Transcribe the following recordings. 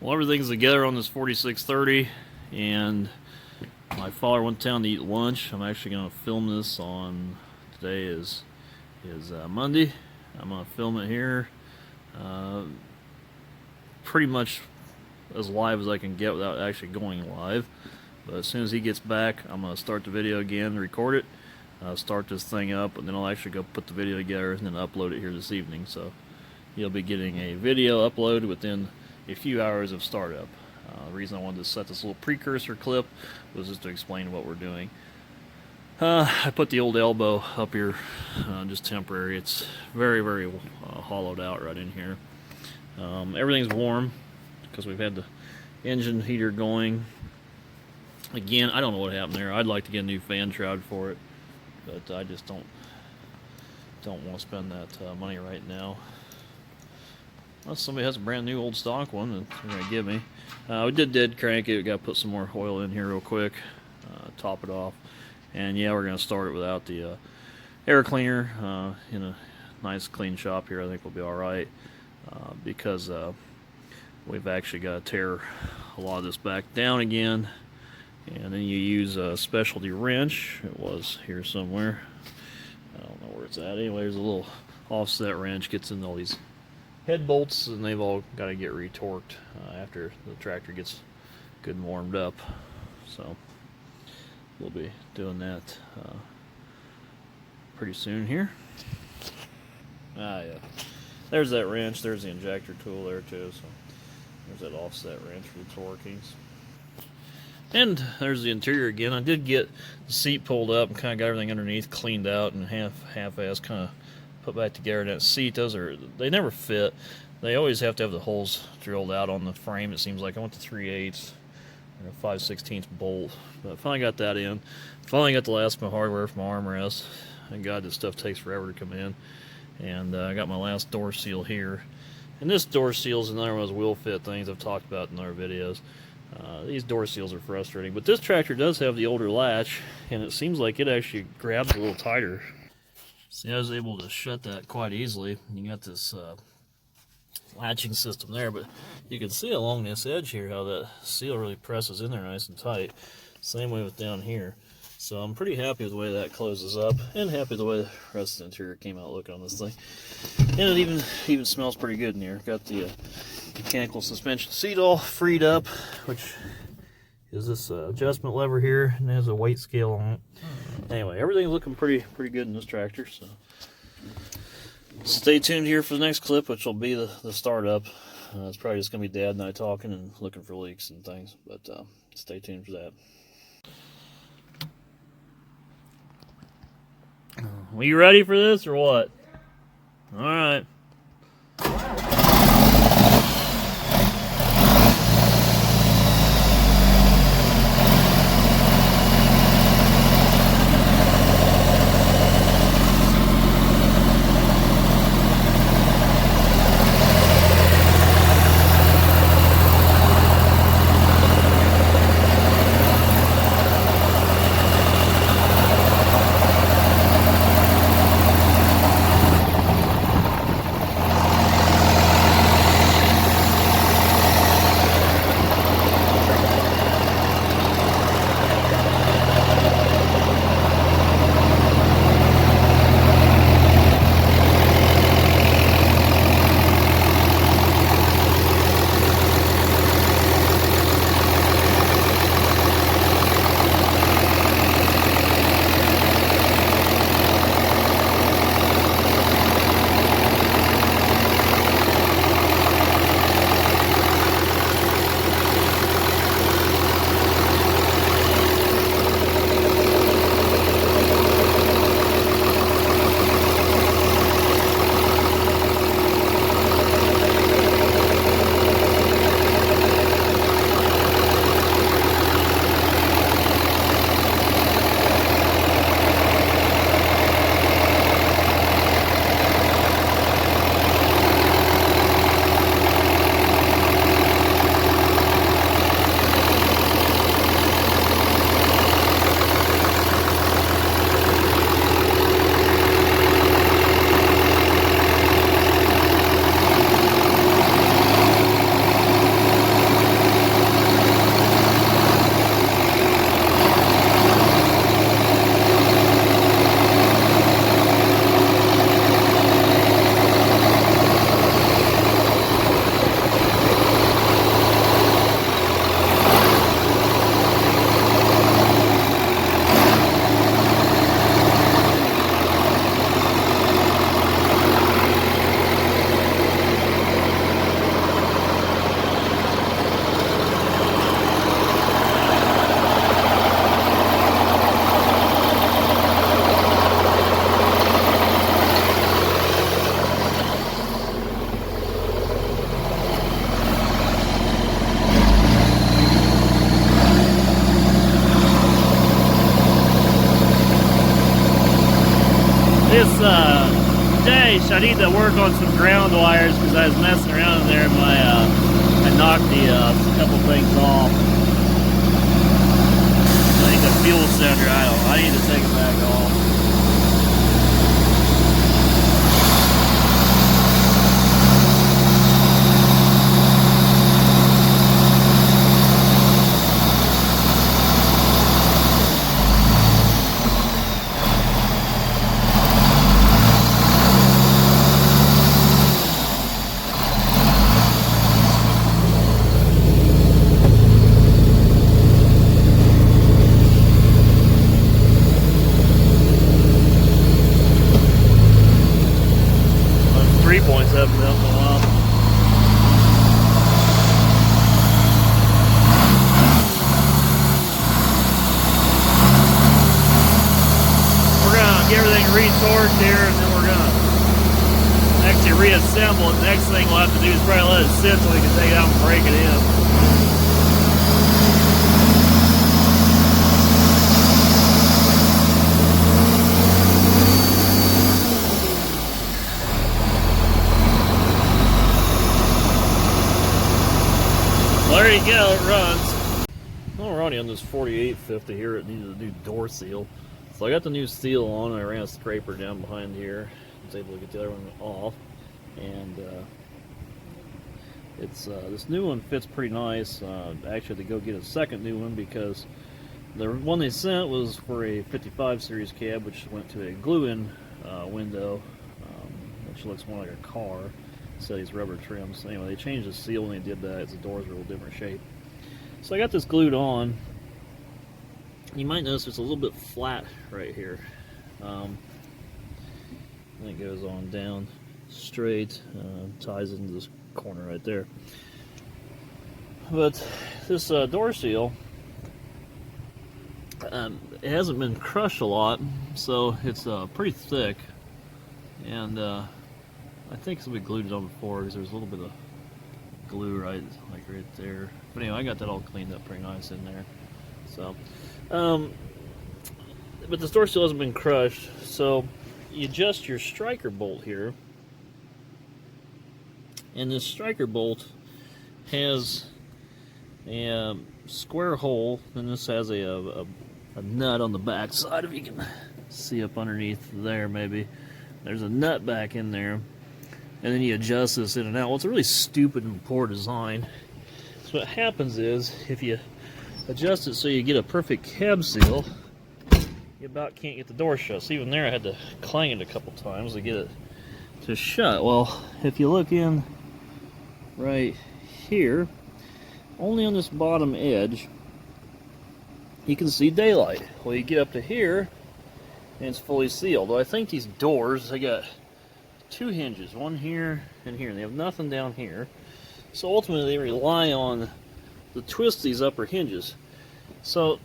Well, everything's together on this 4630, and my father went down to eat lunch. I'm actually going to film this on, today is Monday. I'm going to film it here pretty much as live as I can get without actually going live. But as soon as he gets back, I'm going to start the video again, record it, start this thing up, and then I'll actually go put the video together and then upload it here this evening. So you'll be getting a video upload within a few hours of startup. The reason I wanted to set this little precursor clip was just to explain what we're doing. I put the old elbow up here, just temporary. It's very, very hollowed out right in here. Everything's warm because we've had the engine heater going. Again, I don't know what happened there. I'd like to get a new fan shroud for it, but I just don't want to spend that money right now. Unless somebody has a brand new old stock one that they're going to give me. We did dead crank it. We got to put some more oil in here real quick, top it off. And yeah, we're going to start it without the air cleaner in a nice clean shop here. I think we'll be alright because we've actually got to tear a lot of this back down again. And then you use a specialty wrench. It was here somewhere. I don't know where it's at. Anyway, there's a little offset wrench. Gets into all these head bolts, and they've all got to get retorqued after the tractor gets good and warmed up. So we'll be doing that pretty soon here. Yeah, there's that wrench. There's the injector tool there too. So there's that offset wrench for the torquings. And there's the interior again. I did get the seat pulled up and kind of got everything underneath cleaned out and half-ass kind of put back together. That seat, they never fit. They always have to have the holes drilled out on the frame. It seems like I went to 3/8 or a 5/16 bolt, but finally got that in. Finally got the last of my hardware for my armrest. And God, this stuff takes forever to come in. And I got my last door seal here. And this door seal is another one of those wheel fit things I've talked about in other videos. These door seals are frustrating, but this tractor does have the older latch, and it seems like it actually grabs a little tighter. See, I was able to shut that quite easily. You got this latching system there, but you can see along this edge here how that seal really presses in there nice and tight. Same way with down here. So I'm pretty happy with the way that closes up, and happy with the way the rest of the interior came out looking on this thing. And it even smells pretty good in here. Got the mechanical suspension seat all freed up, which is this adjustment lever here, and it has a weight scale on it. Anyway, everything's looking pretty good in this tractor, so stay tuned here for the next clip, which will be the startup. It's probably just going to be Dad and I talking and looking for leaks and things, but stay tuned for that. Are you ready for this or what? Alright. This dash, I need to work on some ground wires because I was messing around in there and I knocked a couple things off. I think the fuel cylinder, I need to take it back off. Retorqued here, and then we're gonna actually reassemble it. The next thing we'll have to do is probably let it sit so we can take it out and break it in. Well, there you go, it runs. Alrighty, on this 4850 here, it needed a new door seal. So I got the new seal on, and I ran a scraper down behind here. I was able to get the other one off, and it's this new one fits pretty nice. I actually had to go get a second new one because the one they sent was for a 55 series cab, which went to a glue-in window, which looks more like a car. So these rubber trims. Anyway, they changed the seal when they did that. The doors were a little different shape. So I got this glued on. You might notice it's a little bit flat right here. And it goes on down straight, ties into this corner right there. But this door seal, it hasn't been crushed a lot, so it's pretty thick. And I think it's been glued on before because there's a little bit of glue right there. But anyway, I got that all cleaned up pretty nice in there. So. But the door seal hasn't been crushed, so you adjust your striker bolt here, and this striker bolt has a square hole, and this has a nut on the back side. If you can see up underneath there, maybe there's a nut back in there, and then you adjust this in and out. Well, it's a really stupid and poor design. So what happens is, if you adjust it so you get a perfect cab seal, you about can't get the door shut. So even there I had to clang it a couple times to get it to shut. Well, if you look in right here, only on this bottom edge, you can see daylight. Well, you get up to here and it's fully sealed. Well, I think these doors, they got two hinges, one here and here, and they have nothing down here. So ultimately they rely on to twist these upper hinges. So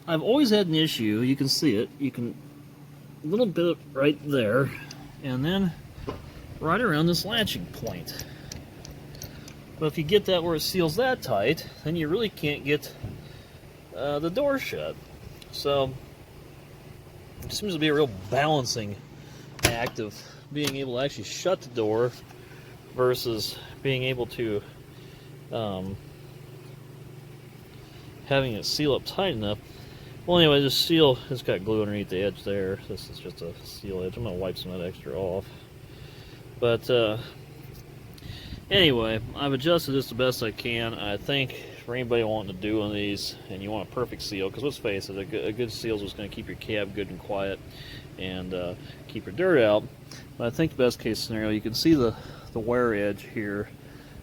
I've always had an issue. You can see it. You can a little bit right there, and then right around this latching point. But if you get that where it seals that tight, then you really can't get the door shut. So it seems to be a real balancing act of being able to actually shut the door versus being able to having it seal up tight enough. Well, anyway, this seal has got glue underneath the edge there. This is just a seal edge. I'm going to wipe some of that extra off. But anyway, I've adjusted this the best I can. I think for anybody wanting to do one of these and you want a perfect seal, because let's face it, a good seal is what's going to keep your cab good and quiet and keep your dirt out. But I think the best case scenario, you can see the wear edge here.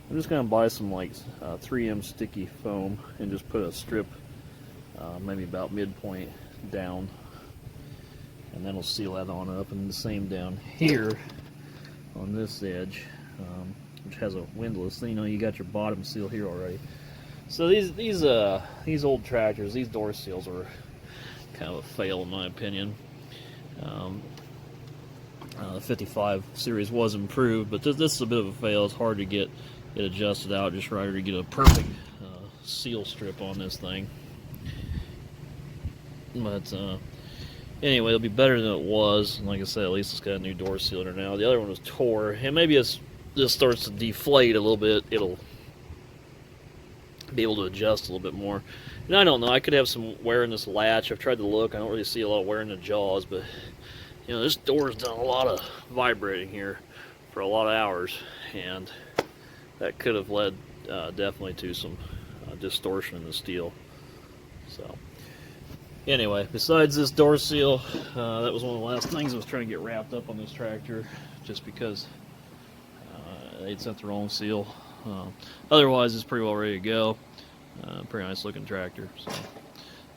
I'm just going to buy some like 3M sticky foam and just put a strip maybe about midpoint down, and then we'll seal that on up. And the same down here on this edge, which has a windlass. So, you know, you got your bottom seal here already. So these old tractors, these door seals are kind of a fail in my opinion. The 55 series was improved, but this is a bit of a fail. It's hard to get it adjusted out just right, or to get a perfect seal strip on this thing. But Anyway, it'll be better than it was. And like I said, at least it's got a new door seal in it now. The other one was tore, and maybe it's just starts to deflate a little bit. It'll be able to adjust a little bit more. And I don't know, I could have some wear in this latch. I've tried to look. I don't really see a lot of wear in the jaws, but you know, this door's done a lot of vibrating here for a lot of hours, and that could have led definitely to some distortion in the steel. So anyway, besides this door seal, that was one of the last things I was trying to get wrapped up on this tractor, just because they'd sent the wrong seal. Otherwise, it's pretty well ready to go. Pretty nice looking tractor. So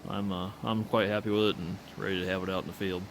I'm quite happy with it and ready to have it out in the field.